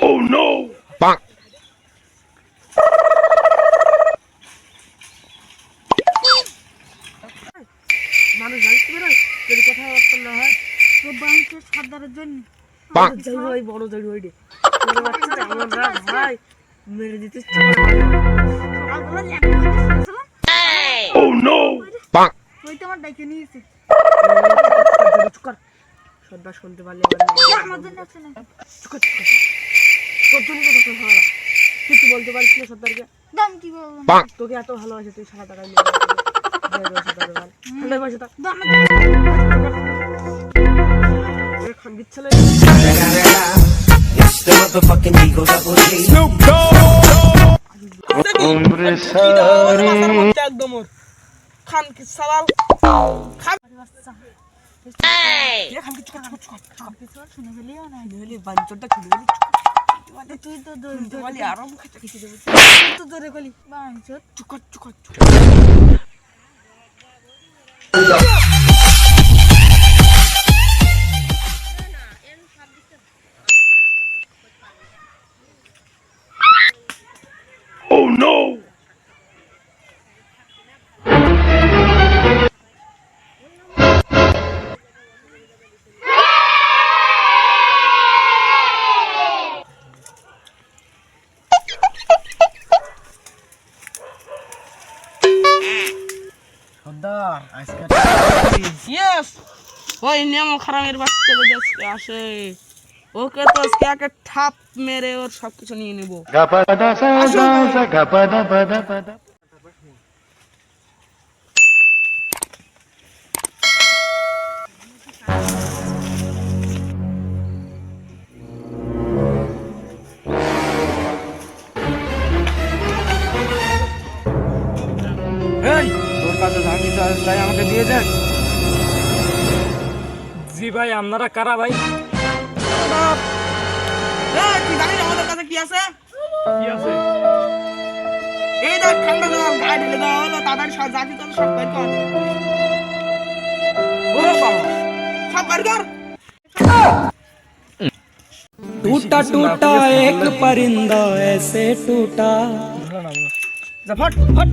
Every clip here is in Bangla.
Oh no! Bonk. মানুষ জানিস তো বেরোয় যদি কথাবার্তা না হয় তো বাংকে সাদারের জন্য Bonk. যাই ভাই বড় যাই ভাই রে আমরা ভাই মেরে দিতে সকালবেলা ল্যাপটপ শুনেছিলাম Oh no! Bonk. ওই তো আমার ডাইকে নিয়েছে চুকার সর্দার শুনতে পারলে আমার জন্য আছে নাকি চুকার তোর জন্য তো তোকে ভালো তুই কি বলতে পারিস না সর্দারকে দাম কি বলবো Bonk. তোকে এত ভালোবাসে তুই 7 টাকা নিয়ে ঠান্ডায় বসে থাক দামের খান দিচ্ছে It's the motherfucking Eagle Double G. Snoop Dogg. একদম ওর খান কি সালাল খান বাচ্চা কে খান কি চুকার কিছু আর শুনে ফেলিও না নইলে বাঞ্চটা খুলে গেলি তুই তো বলি আরাম খেতে খেতে দেবো তো ধরে গেলি বাঞ্চত চুকার চুকার Oh no! সর্দার আজকে ইয়েস ওই নিয়ম খারামের বাচ্চাদের দেশে আসে ওকে তো আজকে একটা ঠাপ মেরে ওর সবকিছু নিয়ে নেবো এই তোর কাছে যা কিছু আছে তাই আমাকে দিয়ে দেন। জি ভাই আপনারা কারা ভাই? এই তুই জানিস আমাদের কাছে কি আছে কি আছে? এই দেখ ঠান্ডা জল গায়ে ঢেলে দেওয়া হলো তাদের সব জাতি তো সব বের কর ও বাবা সব বের কর टूटा टूटा एक परिंदा ऐसे टूटा যা ফট ফট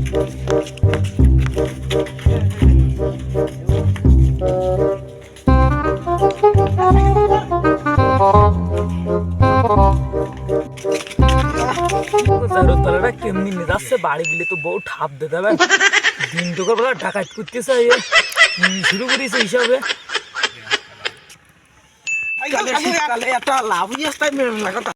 তারা কেমনি যাচ্ছে বাড়ি গেলে তো বউ ঠাপ দিয়ে দেবে দিন দুপুর বেলা ডাকাত করতেছে শুরু করেছে হিসাবে শীতকালে একটা লাভ নিয়ে আসতে মেরে লাগা